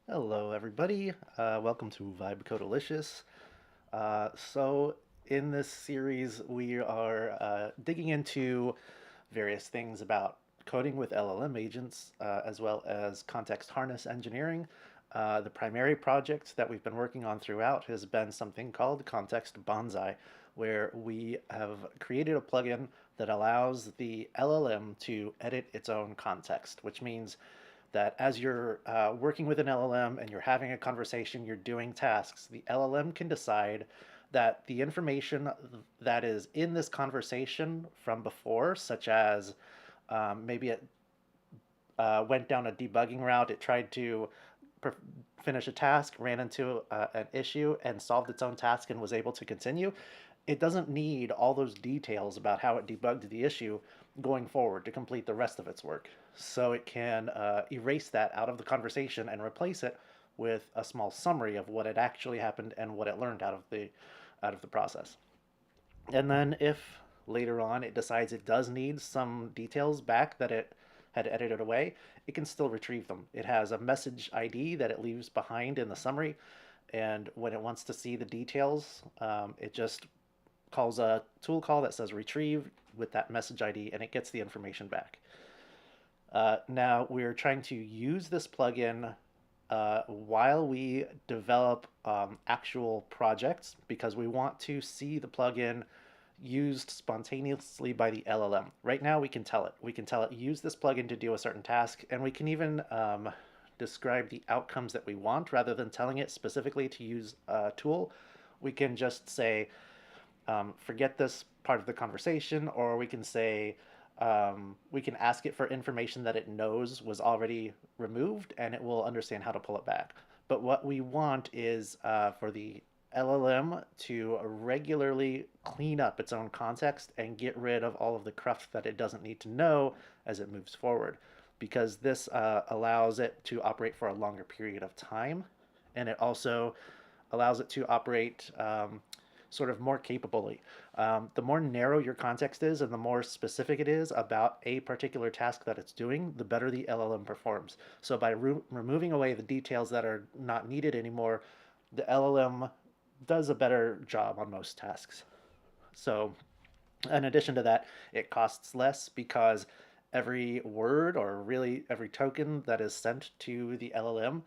Hello, everybody. Welcome to Vibe Codelicious. So, in this series, we are digging into various things about coding with LLM agents, as well as context harness engineering. The primary project that we've been working on throughout has been something called Context Bonsai, where we have created a plugin that allows the LLM to edit its own context, which means that as you're working with an LLM and you're having a conversation, you're doing tasks, the LLM can decide that the information that is in this conversation from before, such as maybe it went down a debugging route, it tried to finish a task, ran into an issue, and solved its own task and was able to continue. It doesn't need all those details about how it debugged the issue going forward to complete the rest of its work. So it can erase that out of the conversation and replace it with a small summary of what had actually happened and what it learned out of the process. And then if later on it decides it does need some details back that it had edited away, it can still retrieve them. It has a message ID that it leaves behind in the summary, and when it wants to see the details, it just calls a tool call that says retrieve with that message ID, and it gets the information back. Now we're trying to use this plugin while we develop actual projects because we want to see the plugin used spontaneously by the LLM. Right now, we can tell it. We can tell it use this plugin to do a certain task, and we can even describe the outcomes that we want rather than telling it specifically to use a tool. We can just say, forget this part of the conversation, or we can say, we can ask it for information that it knows was already removed, and it will understand how to pull it back. But what we want is for the LLM to regularly clean up its own context and get rid of all of the cruft that it doesn't need to know as it moves forward, because this allows it to operate for a longer period of time, and it also allows it to operate sort of more capably. The more narrow your context is and the more specific it is about a particular task that it's doing, the better the LLM performs. So by removing away the details that are not needed anymore, the LLM does a better job on most tasks. So in addition to that, it costs less because every word or really every token that is sent to the LLM,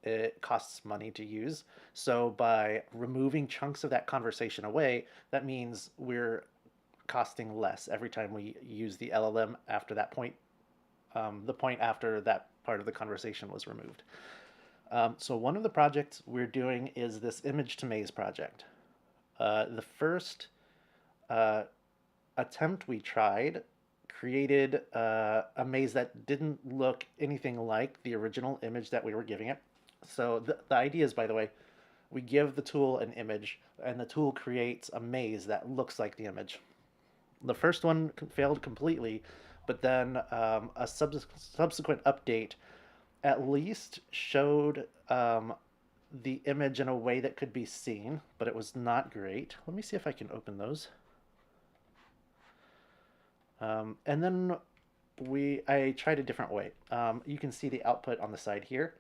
it costs money to use. So by removing chunks of that conversation away, that means we're costing less every time we use the LLM after that point, the point after that part of the conversation was removed. So one of the projects we're doing is this Img-to-maze project. The first uh, attempt we tried created a maze that didn't look anything like the original image that we were giving it. So the idea is, by the way, we give the tool an image, and the tool creates a maze that looks like the image. The first one failed completely, but then a subsequent update at least showed the image in a way that could be seen, but it was not great. Let me see if I can open those. And then I tried a different way. You can see the output on the side here.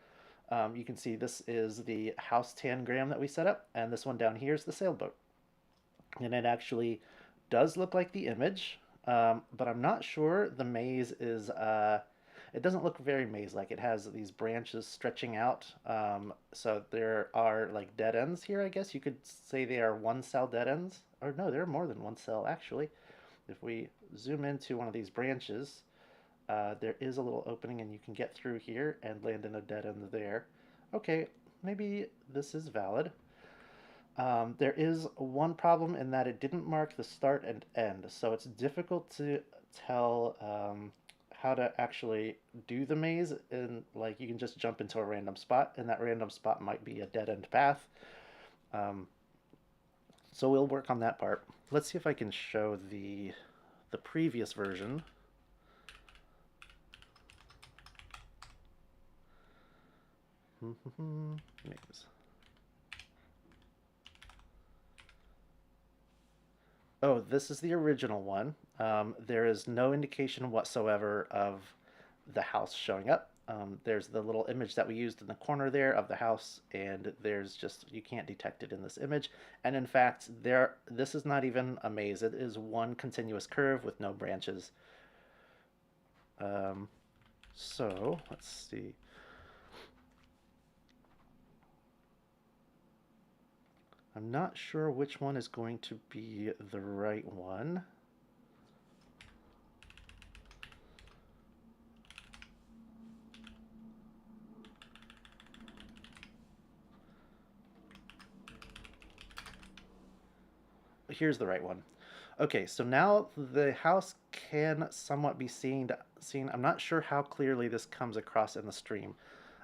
You can see this is the house tangram that we set up, and this one down here is the sailboat. And it actually does look like the image, but I'm not sure the maze is, it doesn't look very maze-like. It has these branches stretching out, so there are like dead ends here, I guess. You could say they are one cell dead ends, or no, there are more than one cell actually. If we zoom into one of these branches, there is a little opening and you can get through here and land in a dead end there. Okay, maybe this is valid. There is one problem in that it didn't mark the start and end, so it's difficult to tell how to actually do the maze. And like you can just jump into a random spot, and that random spot might be a dead end path. Um, so we'll work on that part. Let's see if I can show the previous version. Maze. Oh, this is the original one. There is no indication whatsoever of the house showing up. There's the little image that we used in the corner there of the house, and there's just, you can't detect it in this image. And in fact, this is not even a maze. It is one continuous curve with no branches. Um, so let's see. I'm not sure which one is going to be the right one. Here's the right one. Okay, so now the house can somewhat be seen. I'm not sure how clearly this comes across in the stream.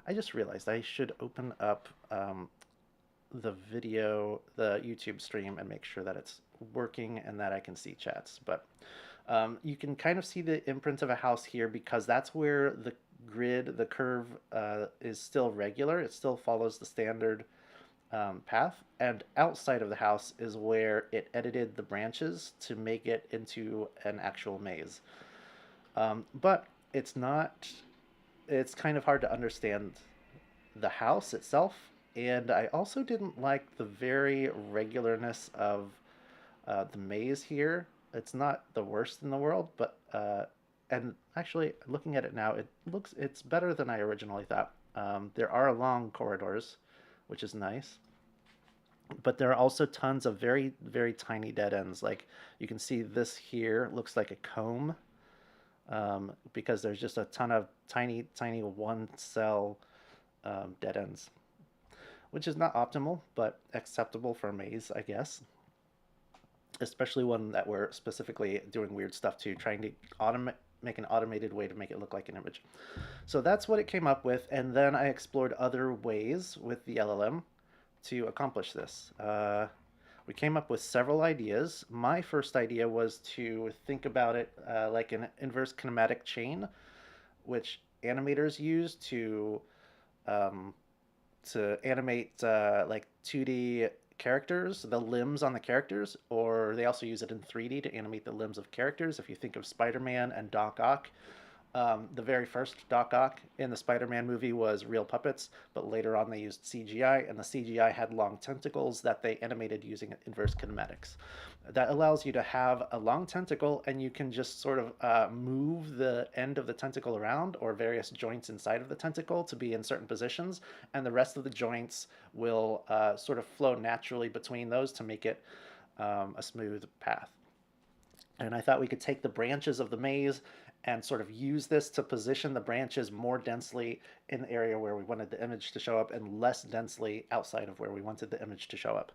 I just realized I should open up the video, the YouTube stream, and make sure that it's working and that I can see chats. But you can kind of see the imprint of a house here because that's where the grid, the curve is still regular. It still follows the standard path. And outside of the house is where it edited the branches to make it into an actual maze. But it's not, it's kind of hard to understand the house itself. And I also didn't like the very regularness of the maze here. It's not the worst in the world, but and actually looking at it now, it's better than I originally thought. There are long corridors, which is nice, but there are also tons of very, very tiny dead ends. Like you can see this here looks like a comb because there's just a ton of tiny, tiny one cell dead ends, which is not optimal, but acceptable for a maze, I guess. Especially one that we're specifically doing weird stuff to, trying to make an automated way to make it look like an image. So that's what it came up with, and then I explored other ways with the LLM to accomplish this. We came up with several ideas. My first idea was to think about it like an inverse kinematic chain, which animators use um, to animate like 2D characters, the limbs on the characters, or they also use it in 3D to animate the limbs of characters. If you think of Spider-Man and Doc Ock, the very first Doc Ock in the Spider-Man movie was real puppets, but later on they used CGI, and the CGI had long tentacles that they animated using inverse kinematics. That allows you to have a long tentacle, and you can just sort of move the end of the tentacle around, or various joints inside of the tentacle to be in certain positions, and the rest of the joints will sort of flow naturally between those to make it a smooth path. And I thought we could take the branches of the maze and sort of use this to position the branches more densely in the area where we wanted the image to show up and less densely outside of where we wanted the image to show up.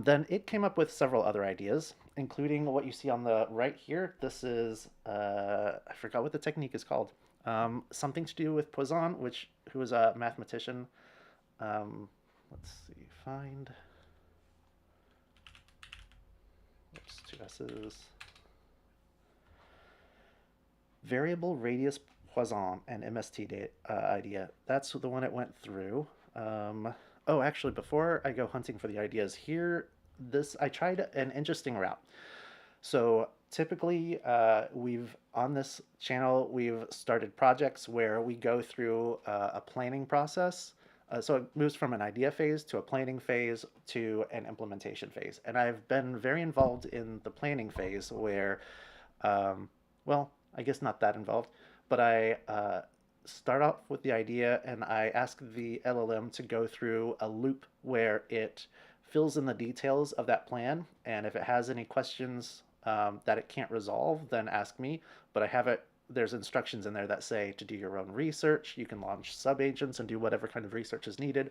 Then it came up with several other ideas, including what you see on the right here. This is, I forgot what the technique is called. Something to do with Poisson, who is a mathematician. Let's see, find, oops, two S's. Variable radius Poisson and MST idea. That's the one it went through. Oh, actually, before I go hunting for the ideas here, I tried an interesting route. So typically, we've on this channel we've started projects where we go through a planning process. So it moves from an idea phase to a planning phase to an implementation phase, and I've been very involved in the planning phase where, well, I guess not that involved, but I start off with the idea and I ask the LLM to go through a loop where it fills in the details of that plan. And if it has any questions that it can't resolve, then ask me. But there's instructions in there that say to do your own research. You can launch sub-agents and do whatever kind of research is needed.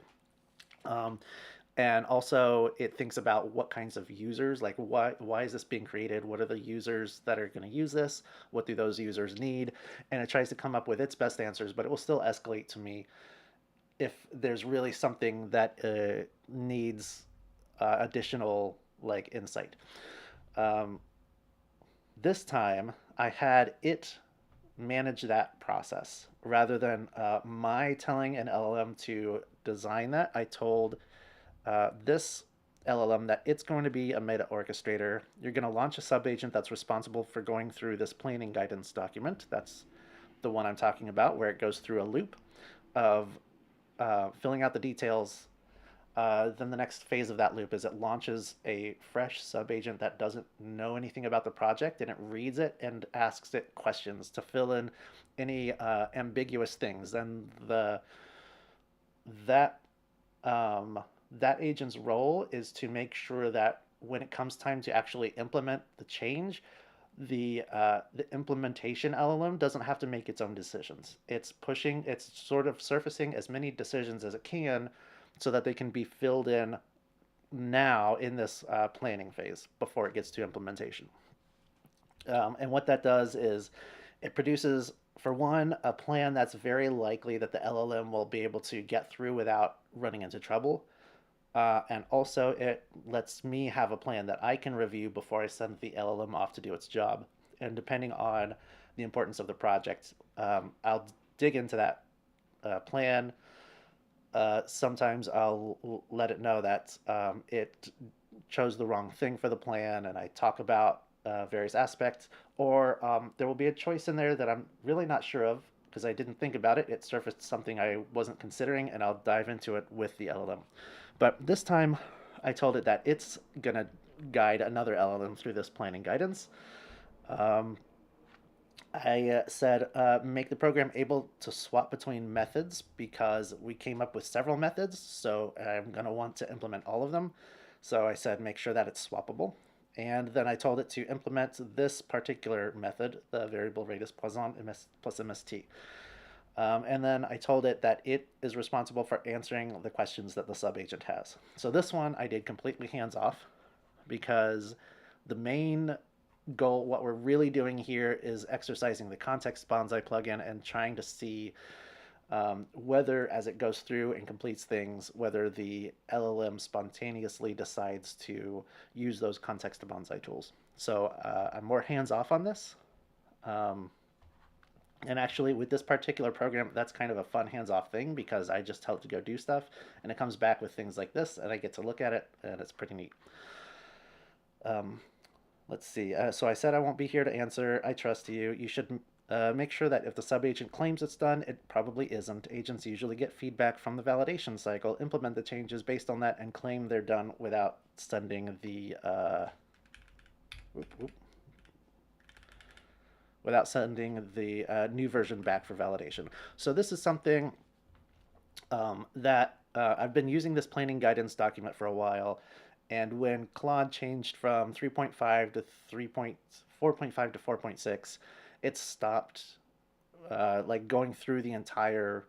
And also it thinks about what kinds of users, like why is this being created? What are the users that are going to use this? What do those users need? And it tries to come up with its best answers, but it will still escalate to me if there's really something that needs additional like insight. This time I had it manage that process rather than my telling an LLM to design that. I told this LLM that it's going to be a meta orchestrator. You're going to launch a sub agent that's responsible for going through this planning guidance document. That's the one I'm talking about, where it goes through a loop of filling out the details. Then the next phase of that loop is it launches a fresh subagent that doesn't know anything about the project, and it reads it and asks it questions to fill in any ambiguous things. And that um, that agent's role is to make sure that when it comes time to actually implement the change, the implementation LLM doesn't have to make its own decisions. It's sort of surfacing as many decisions as it can, so that they can be filled in now in this planning phase before it gets to implementation. And what that does is it produces, for one, a plan that's very likely that the LLM will be able to get through without running into trouble. And also, it lets me have a plan that I can review before I send the LLM off to do its job. And depending on the importance of the project, I'll dig into that plan. Sometimes I'll let it know that it chose the wrong thing for the plan, and I talk about various aspects. Or there will be a choice in there that I'm really not sure of because I didn't think about it. It surfaced something I wasn't considering, and I'll dive into it with the LLM. But this time, I told it that it's going to guide another LLM through this planning guidance. Um, I said, make the program able to swap between methods because we came up with several methods, so I'm going to want to implement all of them. So I said, make sure that it's swappable. And then I told it to implement this particular method, the variable radius Poisson plus MST. And then I told it that it is responsible for answering the questions that the subagent has. So this one I did completely hands-off because the main goal, what we're really doing here, is exercising the Context Bonsai plugin and trying to see whether, as it goes through and completes things, whether the LLM spontaneously decides to use those Context Bonsai tools. So I'm more hands-off on this. And actually, with this particular program, that's kind of a fun hands-off thing because I just tell it to go do stuff, and it comes back with things like this, and I get to look at it, and it's pretty neat. Let's see. So I said I won't be here to answer. I trust you. You should make sure that if the subagent claims it's done, it probably isn't. Agents usually get feedback from the validation cycle, implement the changes based on that, and claim they're done without sending the new version back for validation. So this is something that I've been using this planning guidance document for a while, and when Claude changed from 3.5 to 4.5 to 4.6, it stopped like going through the entire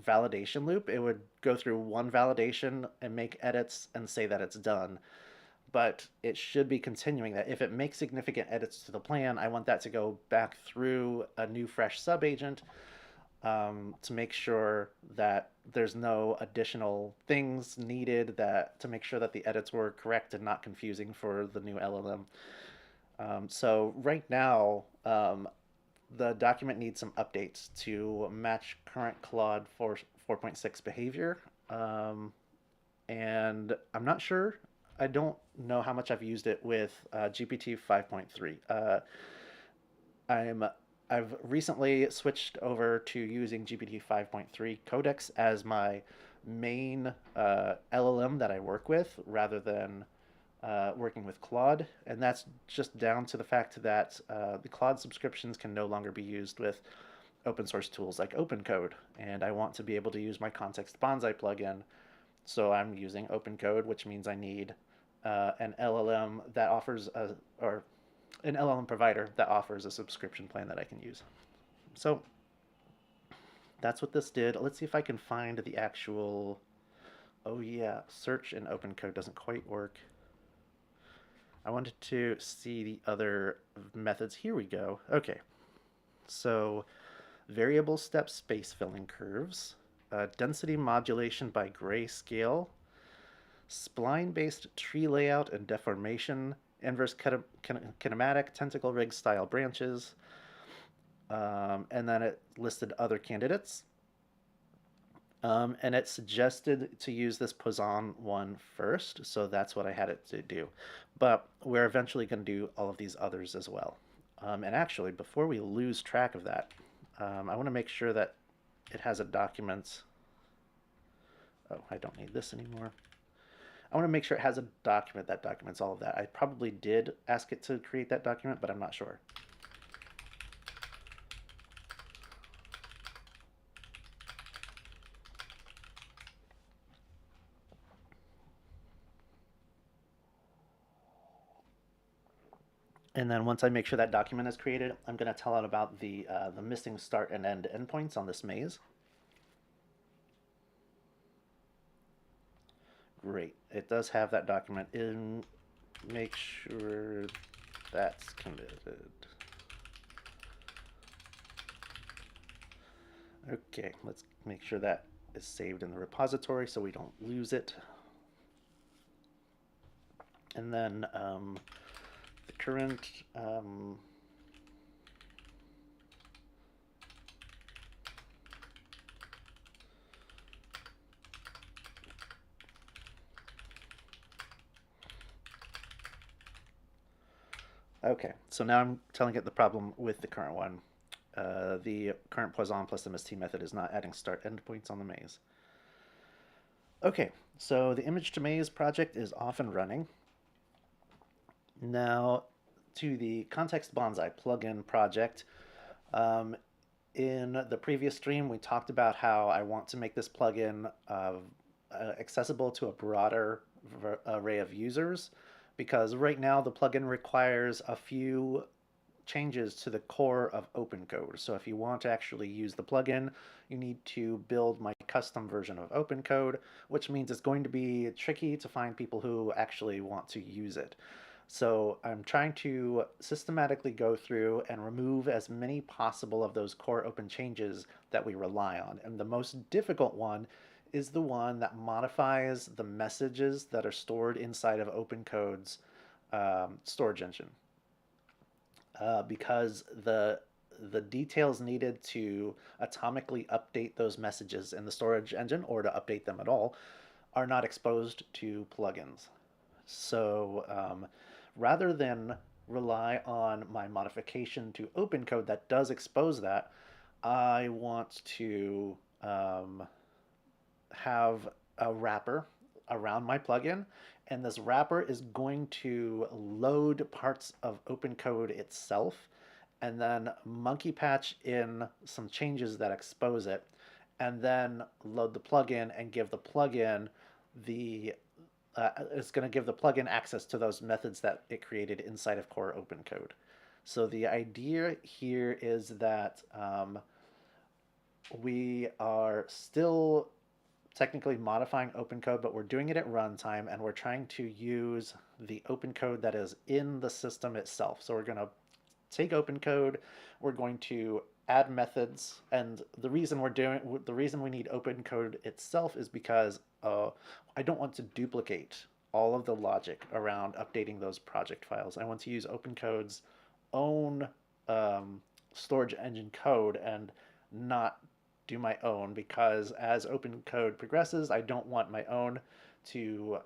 validation loop. It would go through one validation and make edits and say that it's done. But it should be continuing that. If it makes significant edits to the plan, I want that to go back through a new fresh subagent to make sure that there's no additional things needed to make sure that the edits were correct and not confusing for the new LLM. So right now, the document needs some updates to match current Claude 4.6 behavior. And I'm not sure. I don't know how much I've used it with GPT 5.3. I've recently switched over to using GPT 5.3 Codex as my main LLM that I work with rather than working with Claude. And that's just down to the fact that the Claude subscriptions can no longer be used with open source tools like OpenCode. And I want to be able to use my Context Bonsai plugin. So I'm using OpenCode, which means I need an LLM that offers or an LLM provider that offers a subscription plan that I can use. So that's what this did. Let's see if I can find the actual, oh yeah, search in OpenCode doesn't quite work. I wanted to see the other methods. Here we go. Okay. So variable step space filling curves, density modulation by grayscale, spline-based tree layout and deformation, inverse kinematic tentacle rig style branches, and then it listed other candidates. And it suggested to use this Poisson one first, so that's what I had it to do. But we're eventually going to do all of these others as well. And actually, before we lose track of that, I want to make sure that it has a document. Oh, I don't need this anymore. I want to make sure it has a document that documents all of that. I probably did ask it to create that document, but I'm not sure. And then once I make sure that document is created, I'm going to tell it about the missing start and end endpoints on this maze. Great. It does have that document in. Make sure that's committed. Okay, let's make sure that is saved in the repository so we don't lose it. And then the current okay, so now I'm telling it the problem with the current one. The current Poisson plus MST method is not adding start endpoints on the maze. Okay, so the Img-to-maze project is off and running. Now, to the Context Bonsai plugin project. In the previous stream, we talked about how I want to make this plugin accessible to a broader array of users, because right now the plugin requires a few changes to the core of OpenCode. So if you want to actually use the plugin, you need to build my custom version of OpenCode, which means it's going to be tricky to find people who actually want to use it. So I'm trying to systematically go through and remove as many possible of those core open changes that we rely on. And the most difficult one is the one that modifies the messages that are stored inside of OpenCode's storage engine. Because the details needed to atomically update those messages in the storage engine, or to update them at all, are not exposed to plugins. So rather than rely on my modification to OpenCode that does expose that, I want to have a wrapper around my plugin, and this wrapper is going to load parts of OpenCode itself and then monkey patch in some changes that expose it, and then load the plugin and give the plugin the it's going to give the plugin access to those methods that it created inside of core OpenCode. So the idea here is that we are still technically modifying OpenCode, but we're doing it at runtime, and we're trying to use the OpenCode that is in the system itself. So we're going to take OpenCode, we're going to add methods, and the reason we need OpenCode itself is because I don't want to duplicate all of the logic around updating those project files. I want to use OpenCode's own storage engine code and not do my own, because as OpenCode progresses, I don't want my own to,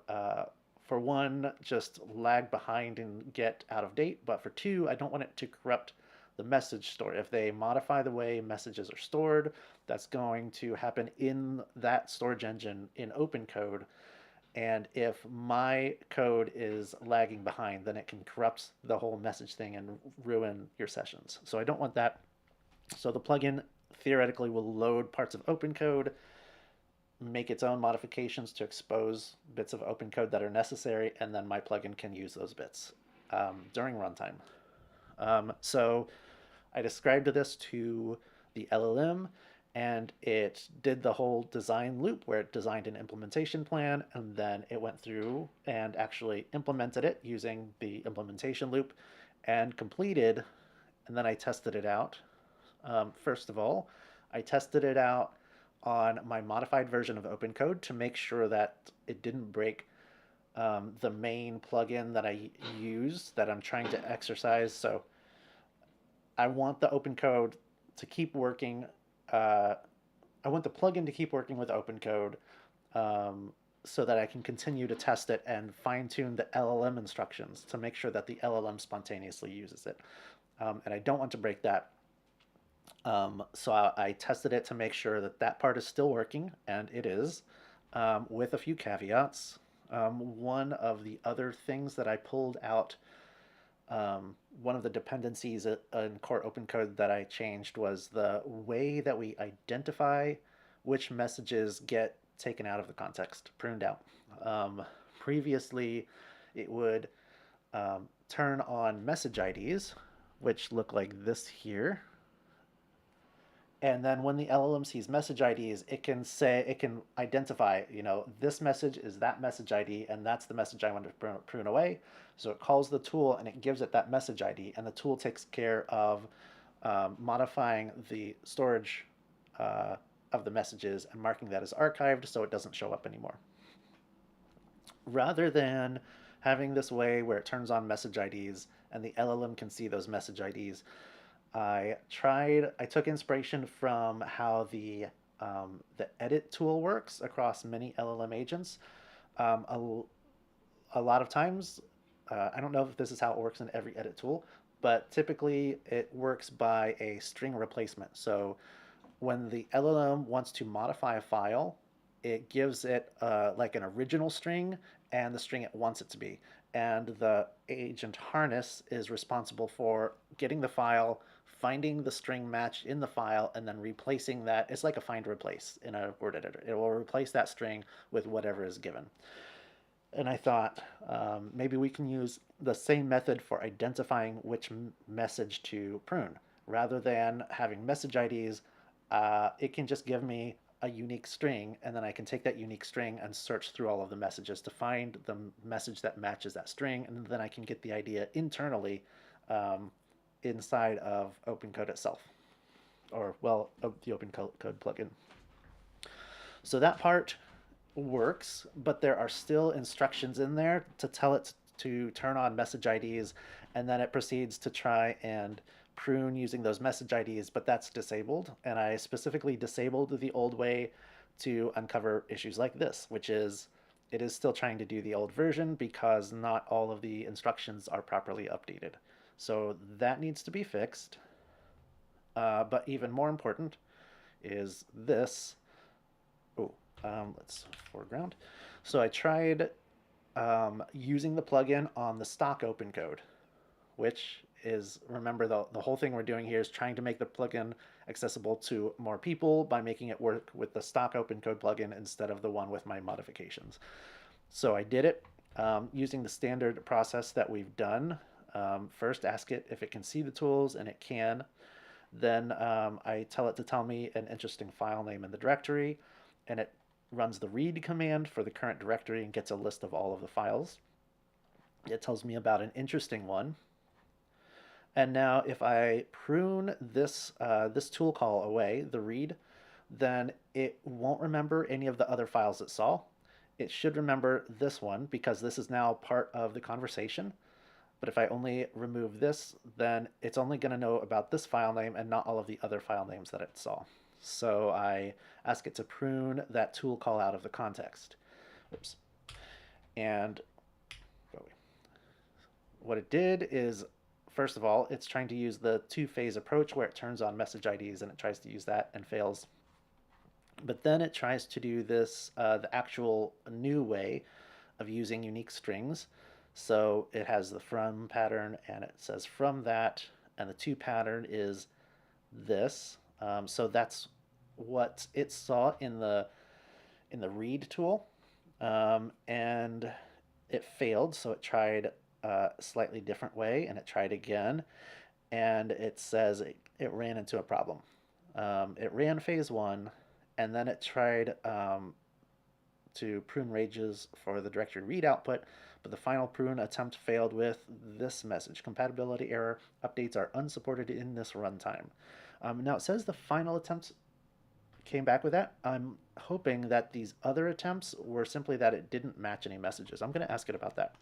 for one, just lag behind and get out of date, but for two, I don't want it to corrupt the message store. If they modify the way messages are stored, that's going to happen in that storage engine in OpenCode. And if my code is lagging behind, then it can corrupt the whole message thing and ruin your sessions. So I don't want that. So the plugin theoretically will load parts of OpenCode, make its own modifications to expose bits of OpenCode that are necessary, and then my plugin can use those bits during runtime. So I described this to the LLM, and it did the whole design loop where it designed an implementation plan, and then it went through and actually implemented it using the implementation loop and completed, and then I tested it out. First of all, I tested it out on my modified version of OpenCode to make sure that it didn't break the main plugin that I use that I'm trying to exercise. So I want the OpenCode to keep working. I want the plugin to keep working with OpenCode so that I can continue to test it and fine-tune the LLM instructions to make sure that the LLM spontaneously uses it. And I don't want to break that. So I tested it to make sure that that part is still working, and it is, with a few caveats. One of the other things that I pulled out, one of the dependencies in core OpenCode that I changed was the way that we identify which messages get taken out of the context, pruned out. Previously, it would turn on message IDs, which look like this here. And then when the LLM sees message IDs, it can identify, this message is that message ID, and that's the message I want to prune away. So it calls the tool and it gives it that message ID, and the tool takes care of modifying the storage of the messages and marking that as archived so it doesn't show up anymore. Rather than having this way where it turns on message IDs and the LLM can see those message IDs, I took inspiration from how the edit tool works across many LLM agents. Um, a lot of times, I don't know if this is how it works in every edit tool, but typically it works by a string replacement. So when the LLM wants to modify a file, it gives it like an original string and the string it wants it to be. And the agent harness is responsible for getting the file, finding the string match in the file, and then replacing that. It's like a find replace in a word editor. It will replace that string with whatever is given. And I thought maybe we can use the same method for identifying which message to prune. Rather than having message IDs, it can just give me a unique string, and then I can take that unique string and search through all of the messages to find the message that matches that string, and then I can get the idea internally inside of OpenCode itself, or, well, the OpenCode plugin. So that part works, but there are still instructions in there to tell it to turn on message IDs, and then it proceeds to try and prune using those message IDs, but that's disabled. And I specifically disabled the old way to uncover issues like this, which is it is still trying to do the old version because not all of the instructions are properly updated. So that needs to be fixed. But even more important is this. Oh, let's foreground. So I tried using the plugin on the stock OpenCode, which is, remember, the whole thing we're doing here is trying to make the plugin accessible to more people by making it work with the stock OpenCode plugin instead of the one with my modifications. So I did it using the standard process that we've done. First, ask it if it can see the tools, and it can. Then I tell it to tell me an interesting file name in the directory, and it runs the read command for the current directory and gets a list of all of the files. It tells me about an interesting one. And now if I prune this tool call away, the read, then it won't remember any of the other files it saw. It should remember this one because this is now part of the conversation. But if I only remove this, then it's only going to know about this file name and not all of the other file names that it saw. So I ask it to prune that tool call out of the context. Oops. And what it did is, first of all, it's trying to use the two-phase approach where it turns on message IDs and it tries to use that and fails. But then it tries to do this, the actual new way of using unique strings. So it has the from pattern, and it says from that, and the to pattern is this. So that's what it saw in the read tool, and it failed. So it tried a slightly different way, and it tried again, and it says it ran into a problem. It ran phase one, and then it tried to prune ranges for the directory read output, but the final prune attempt failed with this message: compatibility error, updates are unsupported in this runtime. Now it says the final attempt came back with that. I'm hoping that these other attempts were simply that it didn't match any messages. I'm going to ask it about that.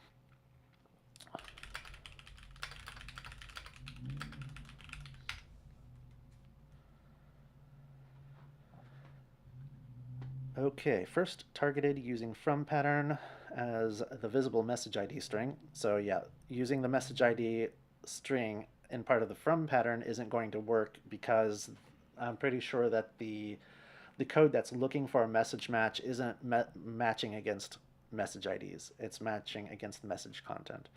Okay, first targeted using from pattern as the visible message ID string. So yeah, using the message ID string in part of the from pattern isn't going to work because I'm pretty sure that the code that's looking for a message match isn't matching against message IDs. It's matching against message content.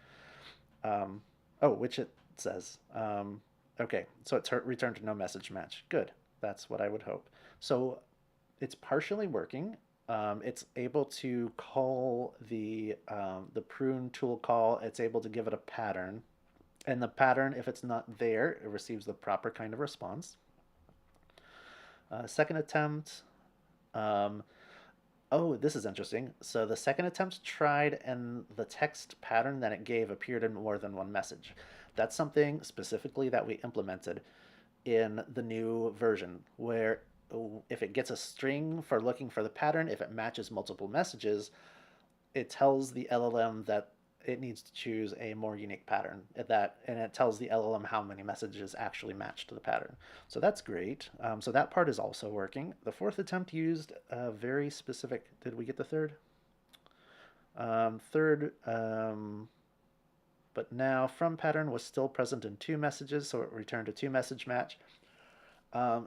Um, oh, which it says. Okay, so it's returned to no message match. Good. That's what I would hope. So it's partially working. It's able to call the prune tool call. It's able to give it a pattern, and the pattern, if it's not there, it receives the proper kind of response. Second attempt. Um, oh, this is interesting. So the second attempt tried, and the text pattern that it gave appeared in more than one message. That's something specifically that we implemented in the new version, where if it gets a string for looking for the pattern, if it matches multiple messages, it tells the LLM that it needs to choose a more unique pattern and it tells the LLM how many messages actually match to the pattern. So that's great. So that part is also working. The fourth attempt used a very specific. Did we get the third? Third, but now from pattern was still present in two messages, so it returned a two message match.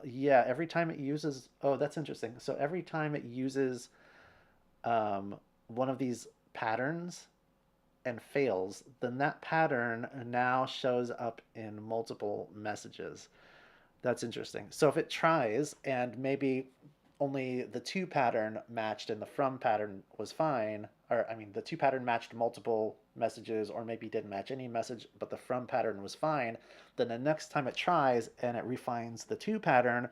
Yeah, every time it uses. Oh, that's interesting. So every time it uses one of these patterns and fails, then that pattern now shows up in multiple messages. That's interesting. So if it tries and maybe only the to pattern matched and the from pattern was fine, or I mean, the to pattern matched multiple messages, or maybe didn't match any message, but the from pattern was fine, then the next time it tries and it refines the to pattern,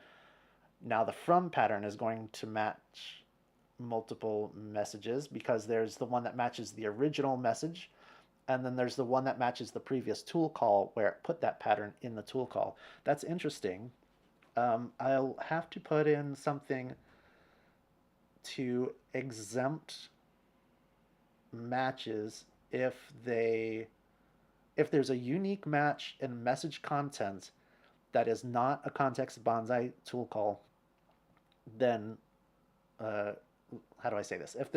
now the from pattern is going to match multiple messages because there's the one that matches the original message, and then there's the one that matches the previous tool call where it put that pattern in the tool call. That's interesting. I'll have to put in something to exempt matches if there's a unique match in message content that is not a Context Bonsai tool call, then how do I say this? If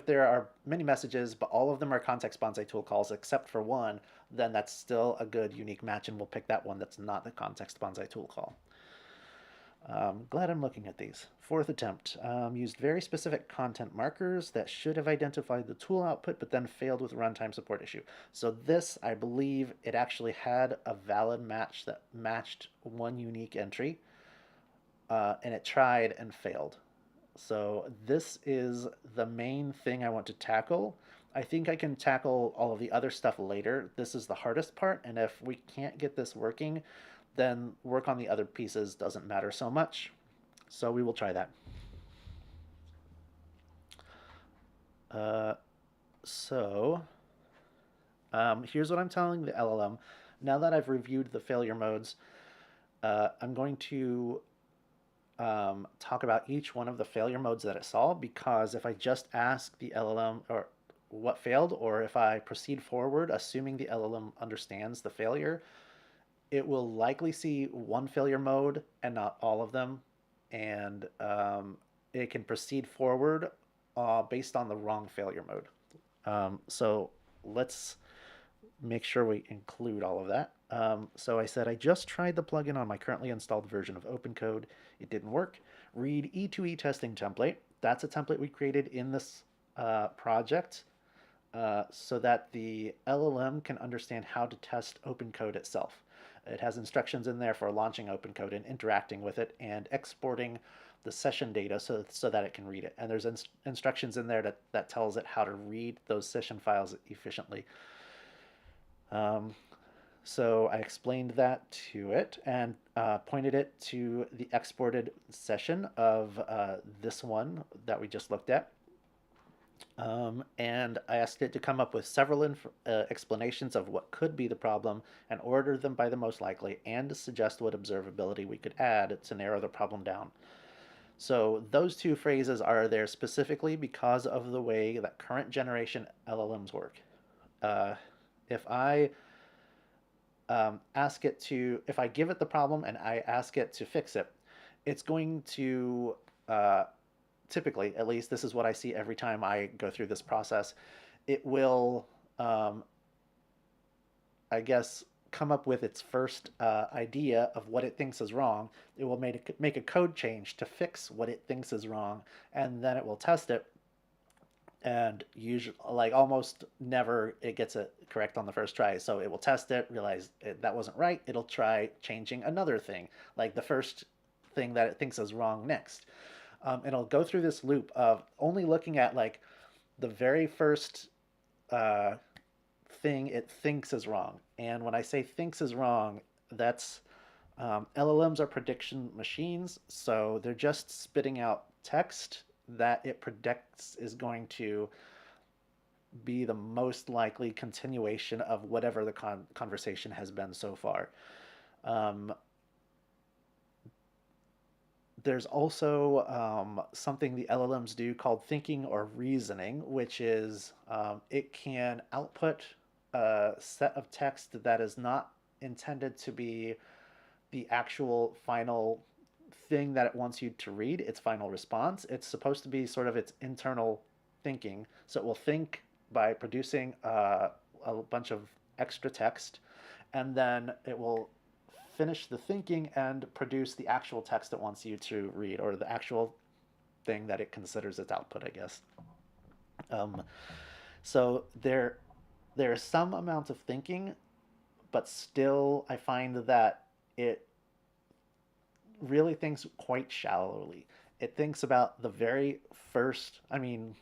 there are many messages, but all of them are Context Bonsai tool calls except for one, then that's still a good unique match, and we'll pick that one that's not the Context Bonsai tool call. Glad I'm looking at these. Fourth attempt. Used very specific content markers that should have identified the tool output, but then failed with runtime support issue. So this, I believe, it actually had a valid match that matched one unique entry, and it tried and failed. So this is the main thing I want to tackle. I think I can tackle all of the other stuff later. This is the hardest part, and if we can't get this working, then work on the other pieces doesn't matter so much. So we will try that. Uh, so here's what I'm telling the LLM. Now that I've reviewed the failure modes, I'm going to talk about each one of the failure modes that it saw, because if I just ask the LLM or what failed, or if I proceed forward assuming the LLM understands the failure, it will likely see one failure mode and not all of them, and it can proceed forward based on the wrong failure mode. So let's make sure we include all of that. So I said I just tried the plugin on my currently installed version of OpenCode. It didn't work. Read E2E testing template. That's a template we created in this project so that the LLM can understand how to test OpenCode itself. It has instructions in there for launching OpenCode and interacting with it and exporting the session data so that it can read it. And there's instructions in there that tells it how to read those session files efficiently. So I explained that to it and pointed it to the exported session of this one that we just looked at. And I asked it to come up with several explanations of what could be the problem and order them by the most likely, and to suggest what observability we could add to narrow the problem down. So those two phrases are there specifically because of the way that current generation LLMs work. If I if I give it the problem and I ask it to fix it, it's going to typically, at least this is what I see every time I go through this process, it will, I guess, come up with its first idea of what it thinks is wrong, it will make a code change to fix what it thinks is wrong, and then it will test it. And usually, like almost never, it gets it correct on the first try. So it will test it, realize that wasn't right. It'll try changing another thing, like the first thing that it thinks is wrong next. It'll go through this loop of only looking at like the very first uh, thing it thinks is wrong. And when I say thinks is wrong, that's LLMs are prediction machines, so they're just spitting out text that it predicts is going to be the most likely continuation of whatever the conversation has been so far. Um, there's also something the LLMs do called thinking or reasoning, which is it can output a set of text that is not intended to be the actual final thing that it wants you to read, its final response. It's supposed to be sort of its internal thinking. So it will think by producing a bunch of extra text, and then it will finish the thinking and produce the actual text it wants you to read, or the actual thing that it considers its output, I guess. Um, so there is some amount of thinking, but still I find that it really thinks quite shallowly. It thinks about the very first, I mean,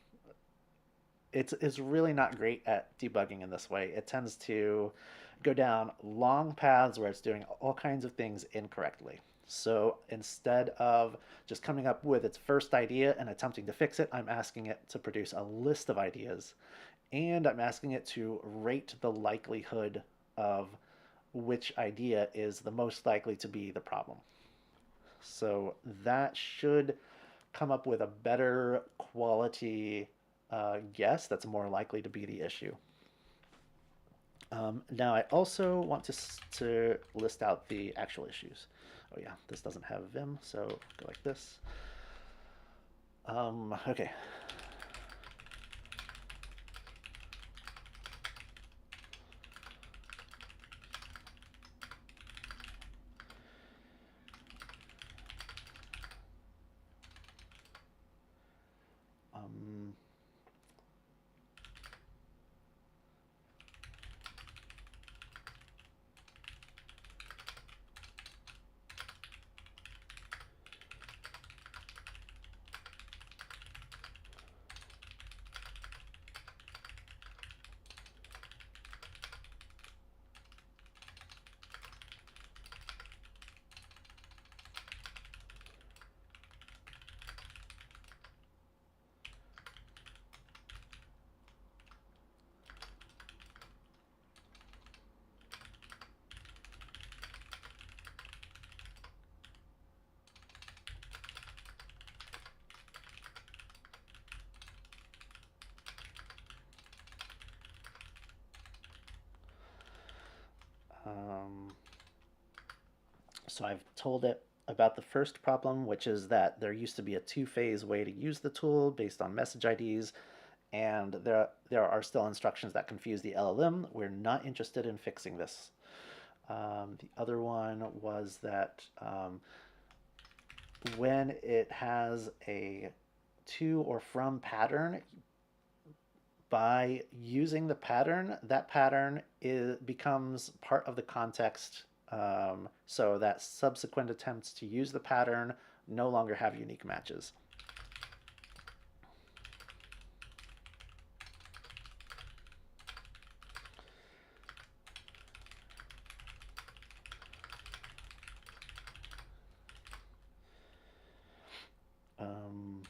it's really not great at debugging in this way. It tends to go down long paths where it's doing all kinds of things incorrectly. So instead of just coming up with its first idea and attempting to fix it, I'm asking it to produce a list of ideas, and I'm asking it to rate the likelihood of which idea is the most likely to be the problem. So that should come up with a better quality guess that's more likely to be the issue. Now I also want to list out the actual issues. Oh yeah, this doesn't have Vim, so go like this. Okay. Um, um, so I've told it about the first problem, which is that there used to be a two-phase way to use the tool based on message IDs, and there are still instructions that confuse the LLM. We're not interested in fixing this. The other one was that when it has a to or from pattern, by using the pattern, that pattern becomes part of the context, so that subsequent attempts to use the pattern no longer have unique matches. Um,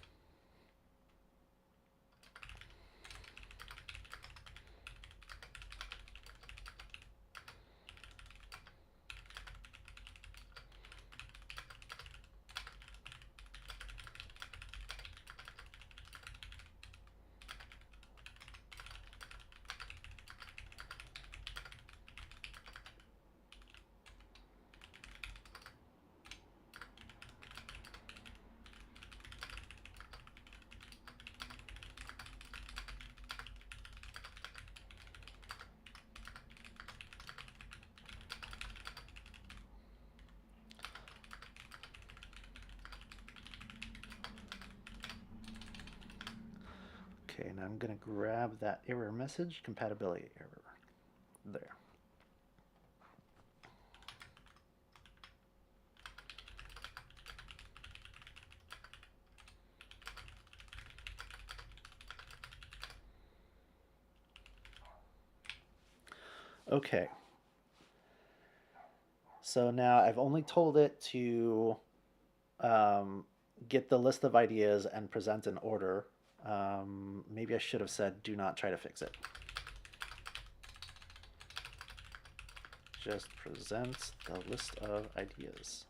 Okay, now I'm going to grab that error message, compatibility error. There. Okay. So now I've only told it to get the list of ideas and present an order. Maybe I should have said, do not try to fix it. Just present the list of ideas.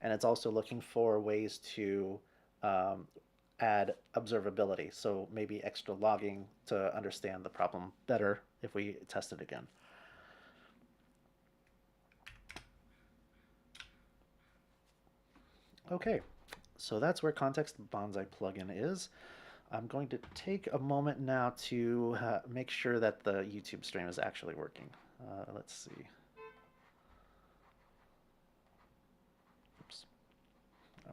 And it's also looking for ways to add observability. So maybe extra logging to understand the problem better if we test it again. Okay, so that's where Context Bonsai plugin is. I'm going to take a moment now to make sure that the YouTube stream is actually working. Let's see. Oops. Oh.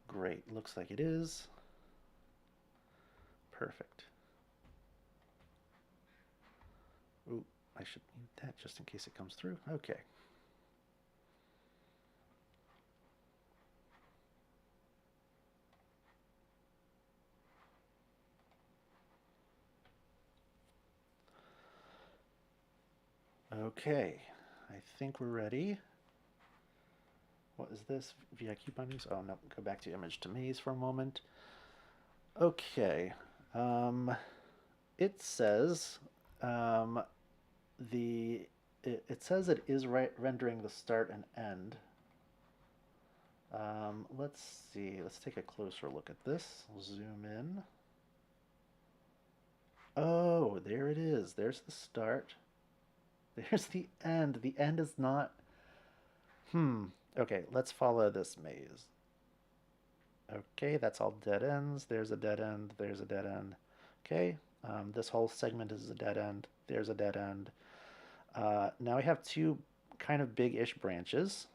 Great, looks like it is. Perfect. Ooh, I should mute that just in case it comes through. Okay. Okay, I think we're ready. What is this? VIQ bindings? Oh no, go back to Img-to-maze for a moment. Okay, it says it says it is rendering the start and end. Let's see. Let's take a closer look at this. We'll zoom in. Oh, there it is. There's the start. There's the end. The end is not. Okay, let's follow this maze. Okay, that's all dead ends. There's a dead end. There's a dead end. Okay, this whole segment is a dead end. There's a dead end. Now we have two kind of big-ish branches.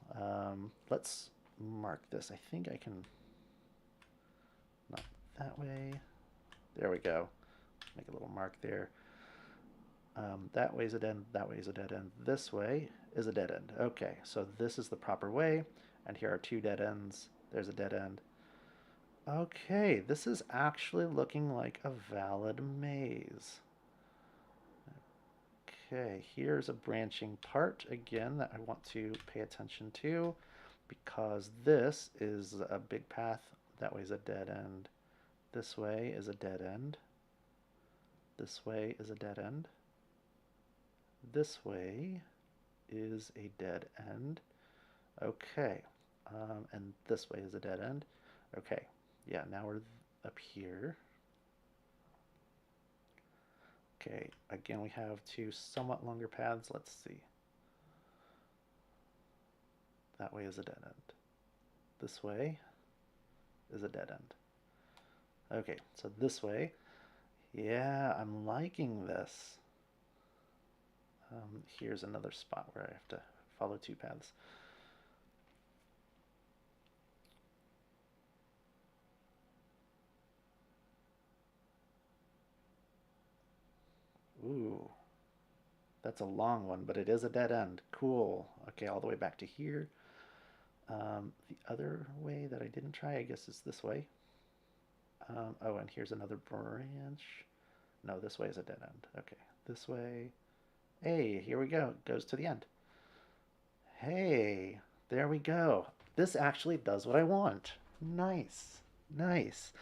Let's mark this. I think I can. Not that way. There we go. Make a little mark there. That way is a dead end. That way is a dead end. This way is a dead end. Okay, so this is the proper way. And here are two dead ends. There's a dead end. Okay, this is actually looking like a valid maze. Okay, here's a branching part again that I want to pay attention to because this is a big path. That way is a dead end. This way is a dead end. This way is a dead end. This way is a dead end. Okay, and this way is a dead end. Okay, yeah, now we're up here. Okay, again, we have two somewhat longer paths. Let's see. That way is a dead end. This way is a dead end. Okay, so this way, yeah, I'm liking this. Here's another spot where I have to follow two paths. Ooh, that's a long one, but it is a dead end. Cool. Okay, all the way back to here. The other way that I didn't try, I guess, is this way. Oh, and here's another branch. No, this way is a dead end. Okay, this way. Hey, here we go. It goes to the end. Hey, there we go. This actually does what I want. Nice, nice.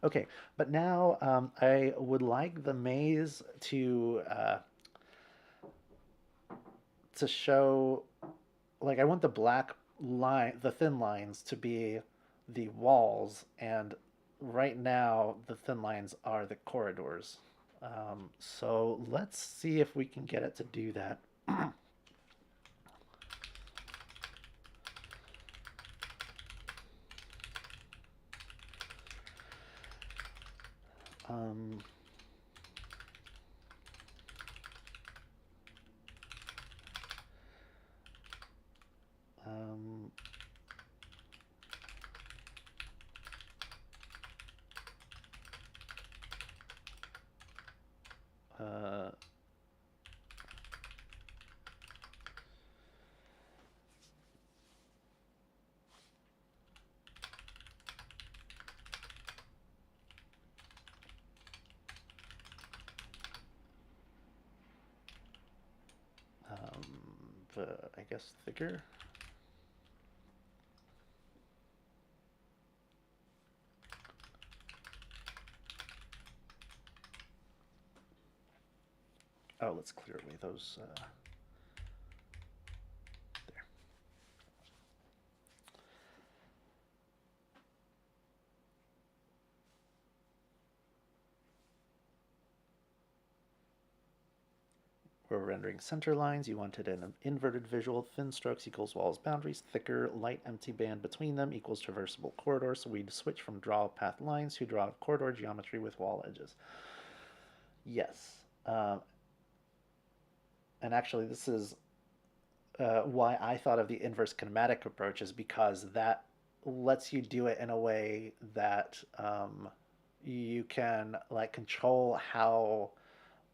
Okay, but now I would like the maze to show, like, I want the black line, the thin lines to be the walls, and right now the thin lines are the corridors. So let's see if we can get it to do that. I guess, thicker. Oh, let's clear away those. There. We're rendering center lines. You wanted an inverted visual. Thin strokes equals walls boundaries. Thicker light empty band between them equals traversable corridor. So we'd switch from draw path lines to draw corridor geometry with wall edges. Yes. And actually, this is why I thought of the inverse kinematic approach, is because that lets you do it in a way that you can like control how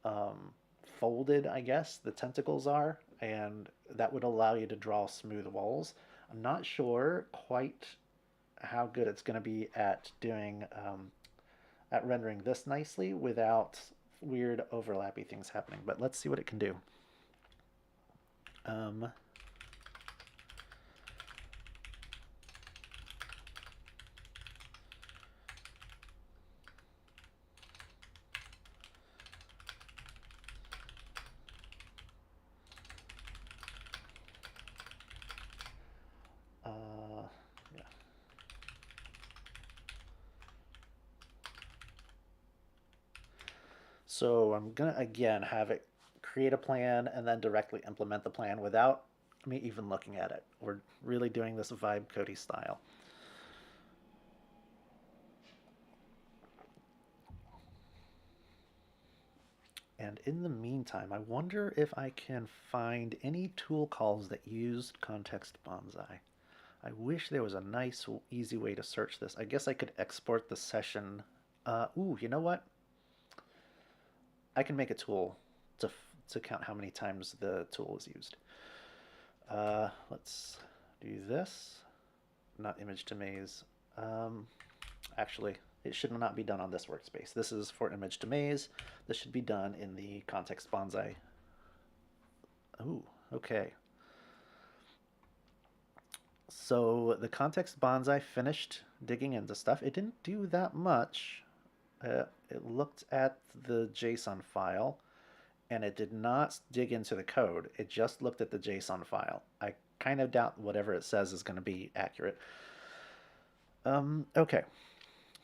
um, folded, I guess, the tentacles are, and that would allow you to draw smooth walls. I'm not sure quite how good it's going to be at doing at rendering this nicely without weird overlappy things happening, but let's see what it can do. Um, yeah. So I'm gonna again have it create a plan and then directly implement the plan without me even looking at it. We're really doing this vibe Cody style. And in the meantime, I wonder if I can find any tool calls that used Context Bonsai. I wish there was a nice, easy way to search this. I guess I could export the session. Ooh, you know what? I can make a tool to count how many times the tool is used. Let's do this. Not Img-to-maze. Actually, it should not be done on this workspace. This is for Img-to-maze. This should be done in the Context Bonsai. Ooh, okay. So the Context Bonsai finished digging into stuff. It didn't do that much. It looked at the JSON file, and it did not dig into the code. It just looked at the JSON file. I kind of doubt whatever it says is going to be accurate. Okay,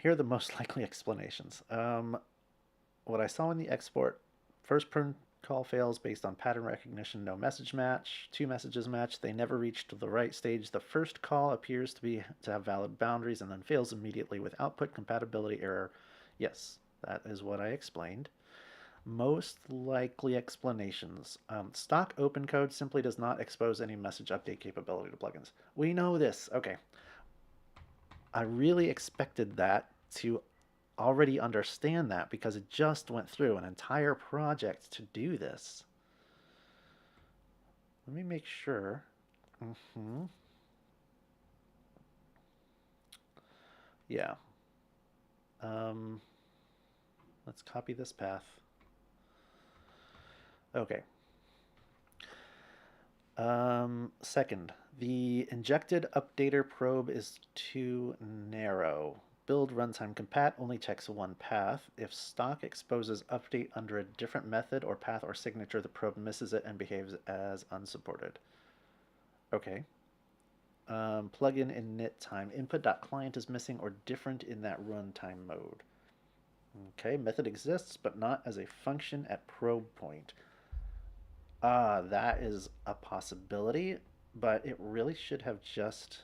here are the most likely explanations. What I saw in the export, first print call fails based on pattern recognition, no message match, two messages match, they never reached the right stage. The first call appears to have valid boundaries and then fails immediately with output compatibility error. Yes, that is what I explained. Most likely explanations. Stock OpenCode simply does not expose any message update capability to plugins. We know this. Okay. I really expected that to already understand that because it just went through an entire project to do this. Let me make sure. Yeah. Let's copy this path. Okay. Second, the injected updater probe is too narrow. Build runtime compat only checks one path. If stock exposes update under a different method or path or signature, the probe misses it and behaves as unsupported. Okay. Plugin init time. Input.client is missing or different in that runtime mode. Okay, method exists, but not as a function at probe point. That is a possibility, but it really should have just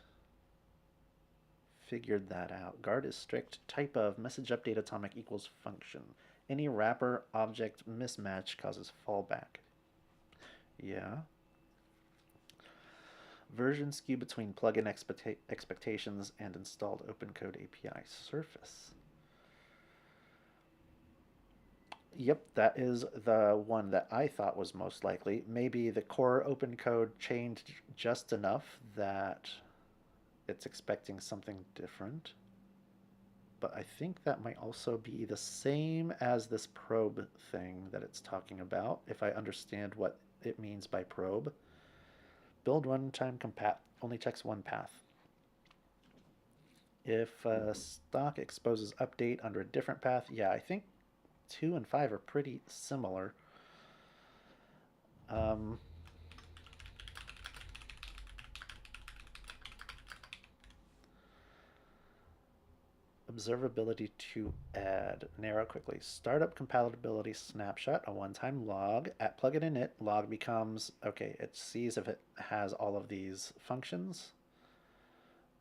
figured that out. Guard is strict. Type of message update atomic equals function. Any wrapper object mismatch causes fallback. Yeah. Version skew between plugin expectations and installed OpenCode API surface. Yep, that is the one that I thought was most likely. Maybe the core OpenCode changed just enough that it's expecting something different. But I think that might also be the same as this probe thing that it's talking about, if I understand what it means by probe. Build runtime compat only checks one path. If stock exposes update under a different path, yeah, I think 2 and 5 are pretty similar. Um, Observability to add. Narrow quickly. Startup compatibility snapshot, a one-time log. At plug it init, log becomes, okay, it sees if it has all of these functions.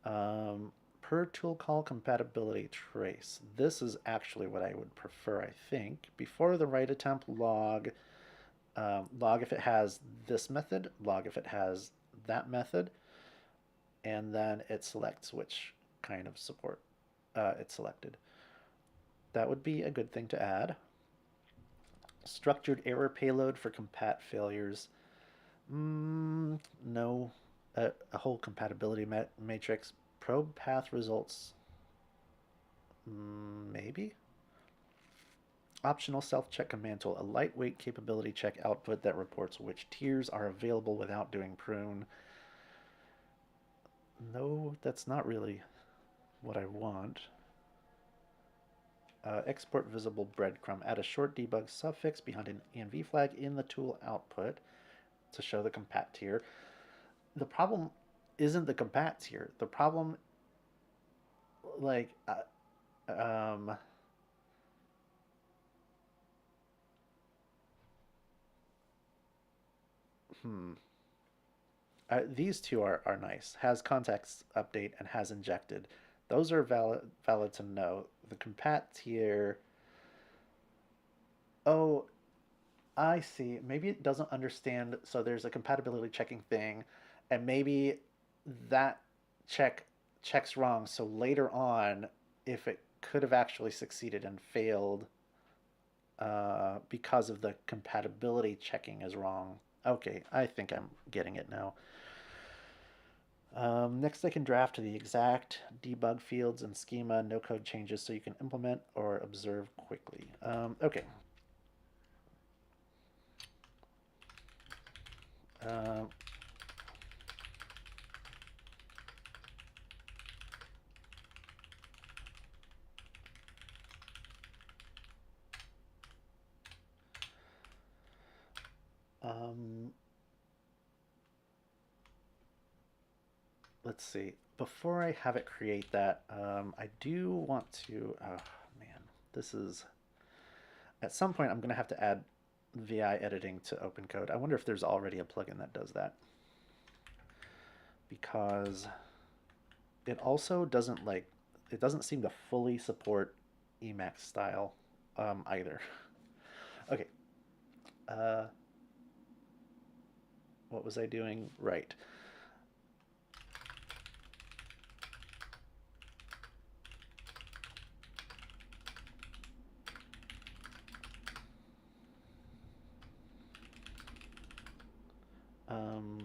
Per tool call compatibility trace. This is actually what I would prefer, I think. Before the write attempt, log. Log if it has this method, log if it has that method, and then it selects which kind of support it selected. That would be a good thing to add. Structured error payload for compat failures. No. A whole compatibility matrix. Probe path results. Maybe. Optional self-check command tool. A lightweight capability check output that reports which tiers are available without doing prune. No, that's not really what I want. Export visible breadcrumb. Add a short debug suffix behind an env flag in the tool output to show the compat tier. The problem isn't the compat tier. The problem, like, these two are nice. Has context update and has injected. Those are valid to know. The compat tier. Oh, I see. Maybe it doesn't understand. So there's a compatibility checking thing, and maybe that checks wrong. So later on, if it could have actually succeeded and failed because of the compatibility checking is wrong. Okay, I think I'm getting it now. Next, I can draft the exact debug fields and schema, no code changes, so you can implement or observe quickly. Okay. Uh, um, let's see. Before I have it create that, I do want to. Oh man, this is. At some point, I'm going to have to add VI editing to OpenCode. I wonder if there's already a plugin that does that, because it also doesn't like. It doesn't seem to fully support Emacs style either. Okay. Uh, what was I doing? Right. Um,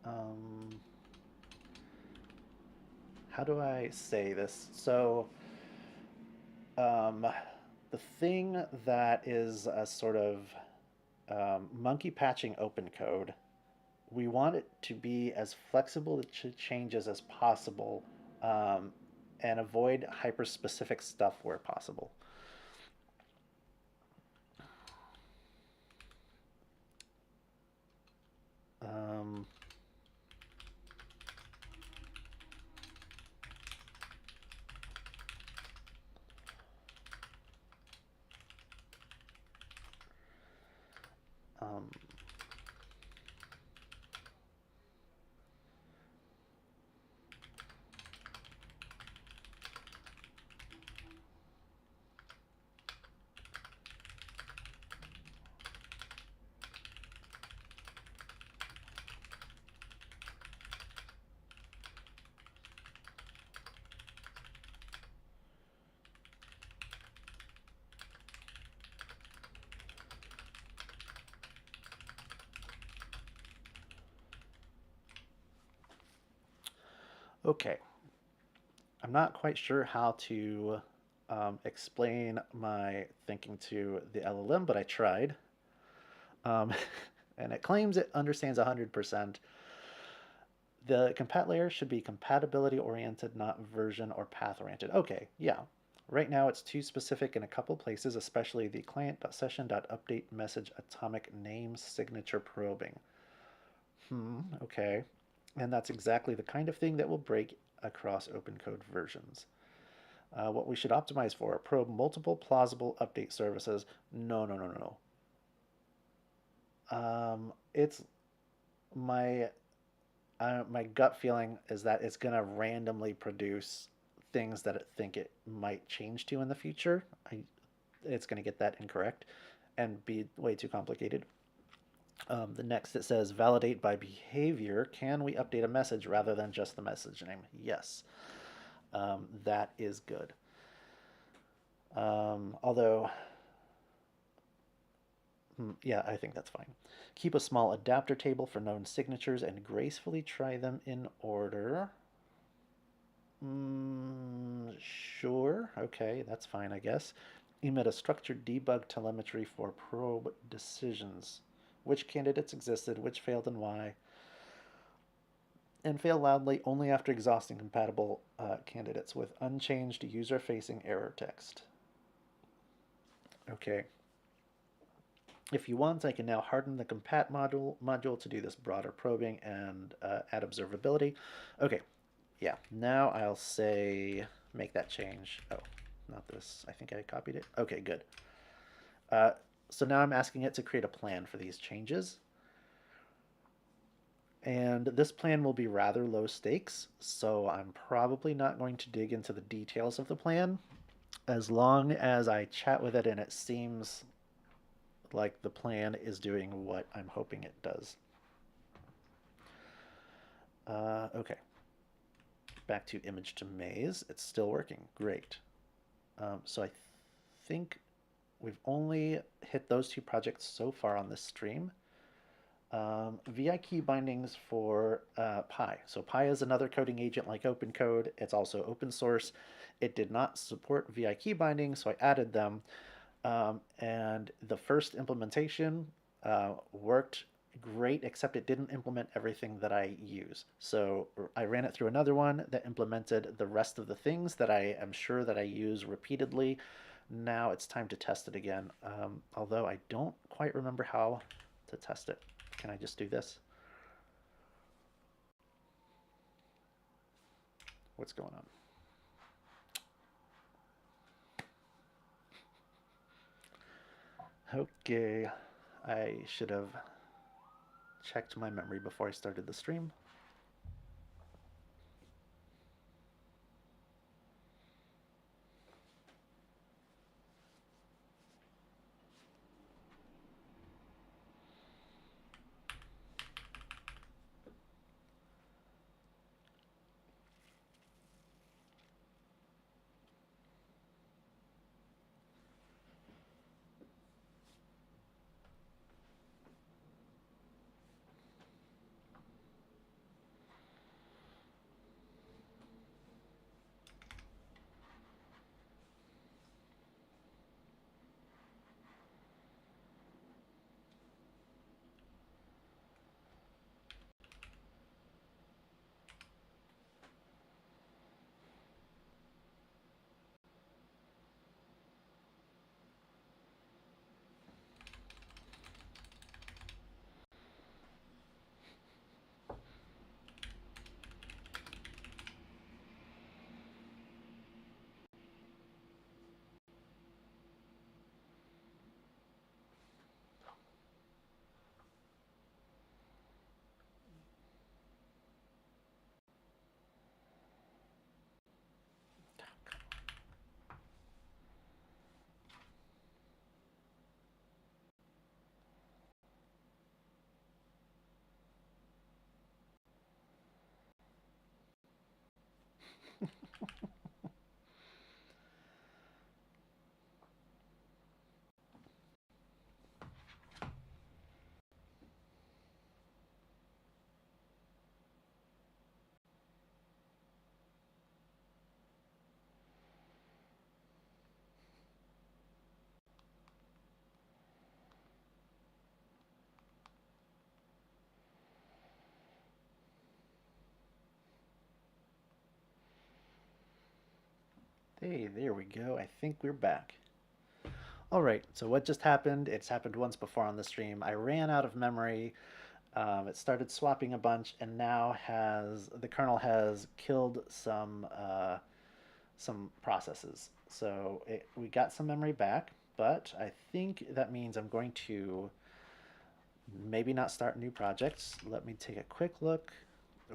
um, how do I say this? So, um, the thing that is a sort of monkey patching open code, we want it to be as flexible to changes as possible, um, and avoid hyper-specific stuff where possible. Um, um, okay. I'm not quite sure how to explain my thinking to the LLM, but I tried. Um, and it claims it understands 100%. The compat layer should be compatibility oriented, not version or path oriented. Okay, yeah. Right now it's too specific in a couple places, especially the client.session.update message atomic name signature probing. Okay. And that's exactly the kind of thing that will break across OpenCode versions. What we should optimize for, probe multiple plausible update services. No, no, no, no, no. It's my my gut feeling is that it's going to randomly produce things that it think it might change to in the future. It's going to get that incorrect and be way too complicated. The next it says validate by behavior. Can we update a message rather than just the message name? Yes. That is good. Although, yeah, I think that's fine. Keep a small adapter table for known signatures and gracefully try them in order. Sure. Okay, that's fine, I guess. Emit a structured debug telemetry for probe decisions. Which candidates existed, which failed, and why. And fail loudly only after exhausting compatible candidates with unchanged user-facing error text. Okay. If you want, I can now harden the compat module to do this broader probing and add observability. Okay, yeah, now I'll say make that change. Oh, not this. I think I copied it. Okay, good. So now I'm asking it to create a plan for these changes. And this plan will be rather low stakes, so I'm probably not going to dig into the details of the plan. As long as I chat with it and it seems like the plan is doing what I'm hoping it does. Okay. Back to Img-to-maze. It's still working. Great. So I think we've only hit those two projects so far on this stream. VI key bindings for Pi. So Pi is another coding agent like OpenCode. It's also open source. It did not support VI key bindings, so I added them. And the first implementation worked great, except it didn't implement everything that I use. So I ran it through another one that implemented the rest of the things that I am sure that I use repeatedly. Now it's time to test it again, although I don't quite remember how to test it. Can I just do this? What's going on? Okay, I should have checked my memory before I started the stream. Hey, there we go. I think we're back. All right, so what just happened? It's happened once before on the stream. I ran out of memory. It started swapping a bunch, and now has the kernel has killed some processes. So we got some memory back, but I think that means I'm going to maybe not start new projects. Let me take a quick look.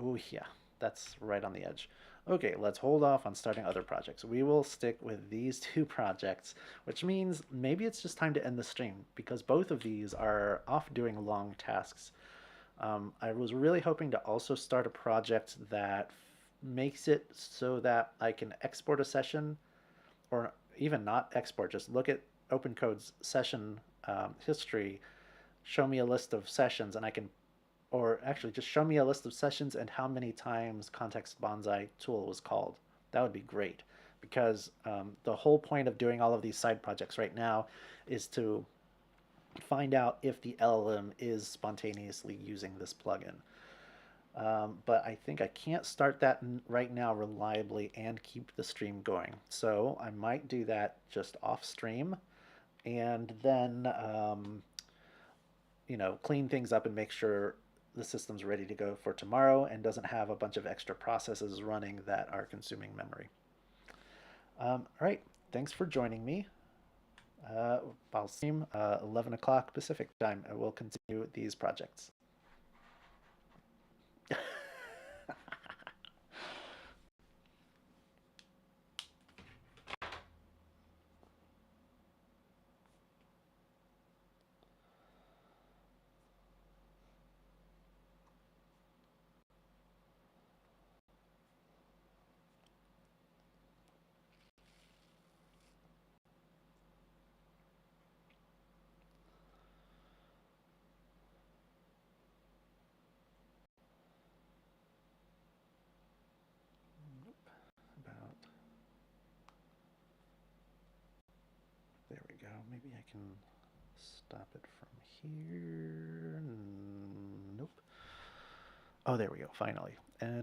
Oh yeah, that's right on the edge. Okay, let's hold off on starting other projects. We will stick with these two projects, which means maybe it's just time to end the stream because both of these are off doing long tasks. I was really hoping to also start a project that makes it so that I can export a session or even not export, just look at OpenCode's session history, show me a list of sessions, and I can, or actually just show me a list of sessions and how many times Context Bonsai tool was called. That would be great because the whole point of doing all of these side projects right now is to find out if the LLM is spontaneously using this plugin. But I think I can't start that right now reliably and keep the stream going. So I might do that just off stream and then, clean things up and make sure the system's ready to go for tomorrow and doesn't have a bunch of extra processes running that are consuming memory. All right, thanks for joining me. I'll stream 11 o'clock Pacific time and we'll continue these projects. About there we go. Maybe I can stop it from here. Nope. Oh, there we go. Finally. And